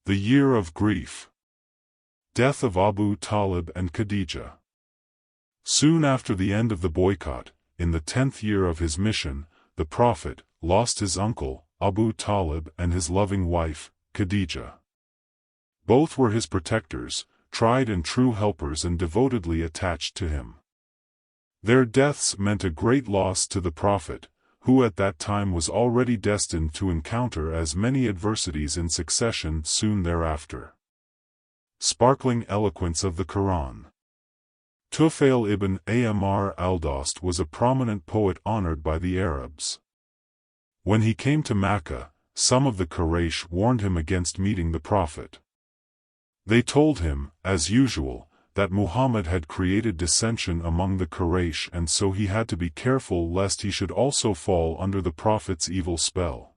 The Year of Grief. Death of Abu Talib and Khadija. Soon after the end of the boycott, in the 10th year of his mission, the Prophet lost his uncle, Abu Talib, and his loving wife, Khadija. Both were his protectors, tried and true helpers and devotedly attached to him. Their deaths meant a great loss to the Prophet, who at that time was already destined to encounter as many adversities in succession soon thereafter. Sparkling eloquence of the Quran. Tufail ibn Amr al-Dost was a prominent poet honored by the Arabs. When he came to Mecca, some of the Quraysh warned him against meeting the Prophet. They told him, as usual, that Muhammad had created dissension among the Quraysh and so he had to be careful lest he should also fall under the Prophet's evil spell.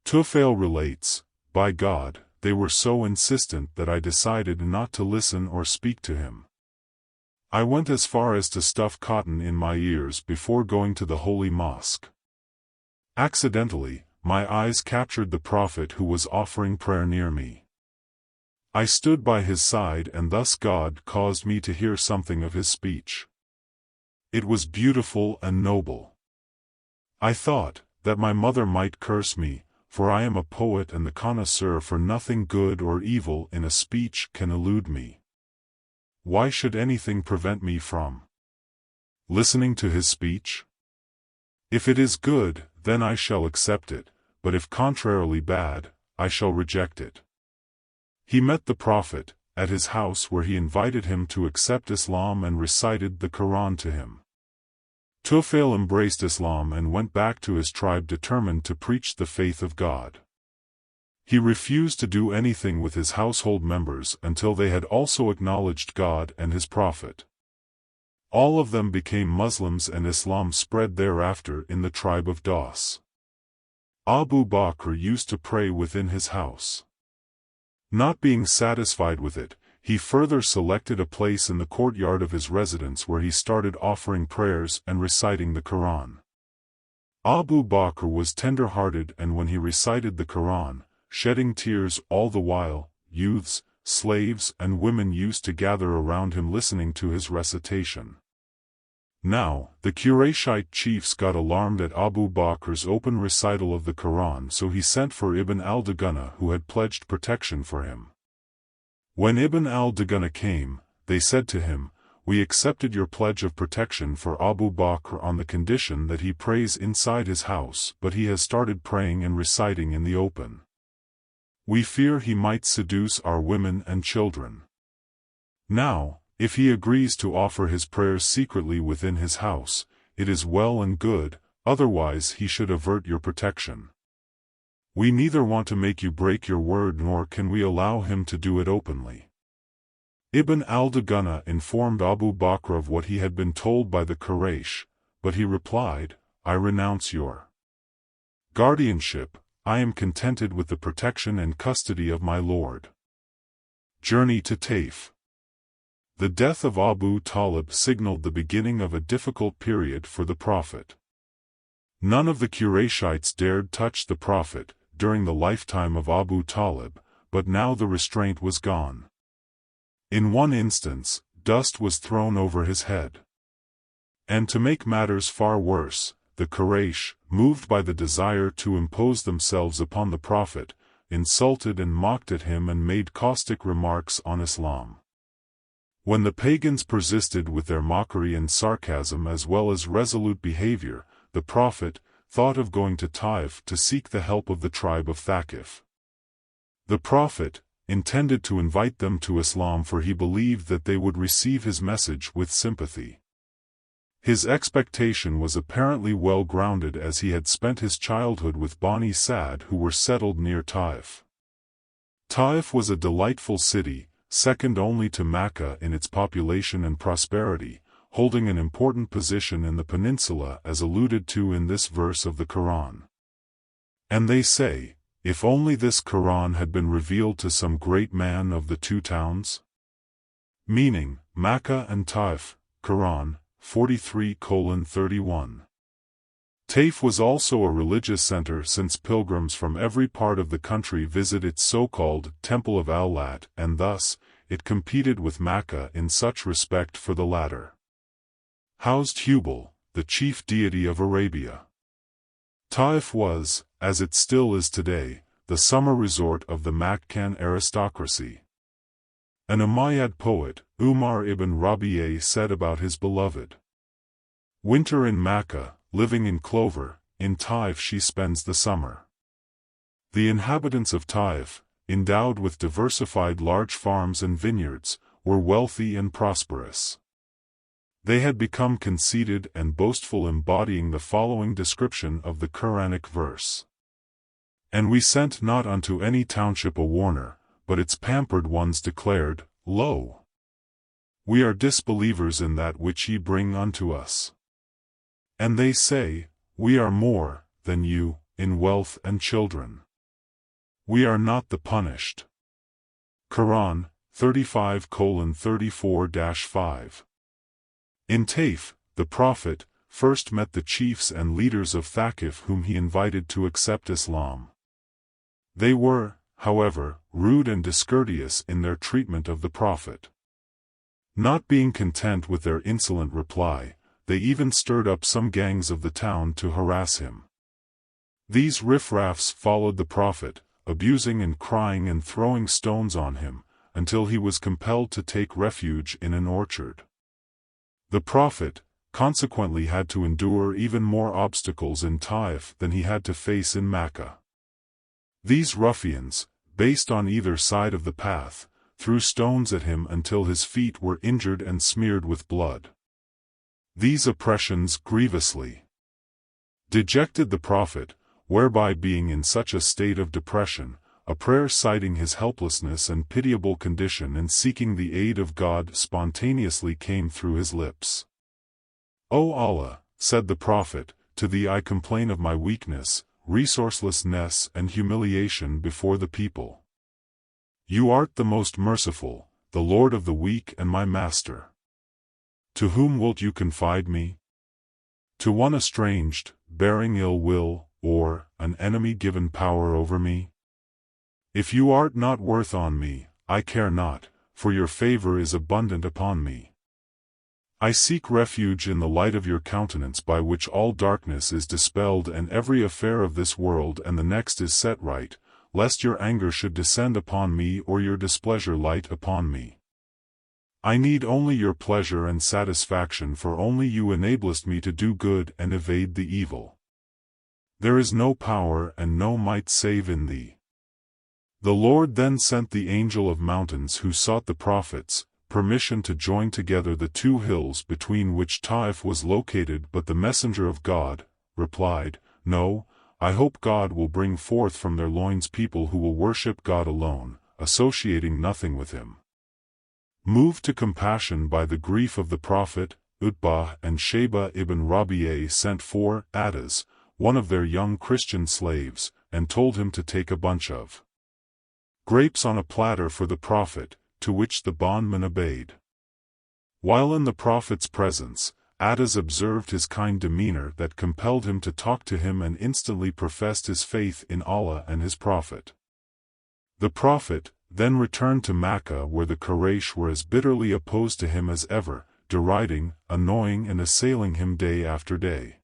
Tufail relates, "By God, they were so insistent that I decided not to listen or speak to him. I went as far as to stuff cotton in my ears before going to the holy mosque. Accidentally, my eyes captured the Prophet who was offering prayer near me. I stood by his side and thus God caused me to hear something of his speech. It was beautiful and noble. I thought that my mother might curse me, for I am a poet and the connoisseur for nothing good or evil in a speech can elude me. Why should anything prevent me from listening to his speech? If it is good, then I shall accept it, but if contrarily bad, I shall reject it." He met the Prophet at his house where he invited him to accept Islam and recited the Quran to him. Tufail embraced Islam and went back to his tribe determined to preach the faith of God. He refused to do anything with his household members until they had also acknowledged God and his Prophet. All of them became Muslims and Islam spread thereafter in the tribe of Daws. Abu Bakr used to pray within his house. Not being satisfied with it, he further selected a place in the courtyard of his residence where he started offering prayers and reciting the Quran. Abu Bakr was tender-hearted and when he recited the Quran, shedding tears all the while, youths, slaves and women used to gather around him listening to his recitation. Now, the Qurayshite chiefs got alarmed at Abu Bakr's open recital of the Quran so he sent for Ibn al-Dagana who had pledged protection for him. When Ibn al-Dagana came, they said to him, "We accepted your pledge of protection for Abu Bakr on the condition that he prays inside his house but he has started praying and reciting in the open. We fear he might seduce our women and children. Now, if he agrees to offer his prayers secretly within his house, it is well and good, otherwise he should avert your protection. We neither want to make you break your word nor can we allow him to do it openly." Ibn al-Dagana informed Abu Bakr of what he had been told by the Quraysh, but he replied, "I renounce your guardianship, I am contented with the protection and custody of my Lord." Journey to Taif. The death of Abu Talib signaled the beginning of a difficult period for the Prophet. None of the Qurayshites dared touch the Prophet during the lifetime of Abu Talib, but now the restraint was gone. In one instance, dust was thrown over his head. And to make matters far worse, the Quraysh, moved by the desire to impose themselves upon the Prophet, insulted and mocked at him and made caustic remarks on Islam. When the pagans persisted with their mockery and sarcasm as well as resolute behavior, the Prophet thought of going to Taif to seek the help of the tribe of Thaqif. The Prophet intended to invite them to Islam for he believed that they would receive his message with sympathy. His expectation was apparently well grounded as he had spent his childhood with Bani Sa'd who were settled near Taif. Taif was a delightful city, second only to Mecca in its population and prosperity, holding an important position in the peninsula as alluded to in this verse of the Quran. And they say, if only this Quran had been revealed to some great man of the two towns? Meaning, Mecca and Taif, Quran, 43:31. Taif was also a religious center since pilgrims from every part of the country visit its so-called Temple of Al-Lat, and thus, it competed with Mecca in such respect for the latter. Housed Hubal, the chief deity of Arabia. Taif was, as it still is today, the summer resort of the Makkan aristocracy. An Umayyad poet, Umar ibn Rabi'a, said about his beloved, "Winter in Mecca, living in clover, in Taif she spends the summer." The inhabitants of Taif, endowed with diversified large farms and vineyards, were wealthy and prosperous. They had become conceited and boastful, embodying the following description of the Quranic verse. "And we sent not unto any township a warner, but its pampered ones declared, Lo! We are disbelievers in that which ye bring unto us. And they say, We are more than you, in wealth and children. We are not the punished." Quran, 35:34-5. In Taif, the Prophet first met the chiefs and leaders of Thaqif, whom he invited to accept Islam. They were, however, rude and discourteous in their treatment of the Prophet. Not being content with their insolent reply, they even stirred up some gangs of the town to harass him. These riffraffs followed the Prophet, abusing and crying and throwing stones on him, until he was compelled to take refuge in an orchard. The Prophet, consequently, had to endure even more obstacles in Taif than he had to face in Mecca. These ruffians, based on either side of the path, threw stones at him until his feet were injured and smeared with blood. These oppressions grievously dejected the Prophet, whereby, being in such a state of depression, a prayer citing his helplessness and pitiable condition and seeking the aid of God spontaneously came through his lips. "O Allah," said the Prophet, "to thee I complain of my weakness, resourcelessness and humiliation before the people. You art the most merciful, the Lord of the weak and my Master. To whom wilt you confide me? To one estranged, bearing ill will, or an enemy given power over me? If you art not worth on me, I care not, for your favor is abundant upon me. I seek refuge in the light of your countenance, by which all darkness is dispelled and every affair of this world and the next is set right, lest your anger should descend upon me or your displeasure light upon me. I need only your pleasure and satisfaction, for only you enablest me to do good and evade the evil. There is no power and no might save in thee." The Lord then sent the angel of mountains, who sought the Prophet's permission to join together the two hills between which Taif was located, but the messenger of God replied, "No, I hope God will bring forth from their loins people who will worship God alone, associating nothing with him." Moved to compassion by the grief of the Prophet, Utbah and Shayba ibn Rabi'a sent for Adas, one of their young Christian slaves, and told him to take a bunch of grapes on a platter for the Prophet, to which the bondman obeyed. While in the Prophet's presence, Adas observed his kind demeanor that compelled him to talk to him and instantly professed his faith in Allah and his Prophet. The Prophet then returned to Mecca, where the Quraysh were as bitterly opposed to him as ever, deriding, annoying and assailing him day after day.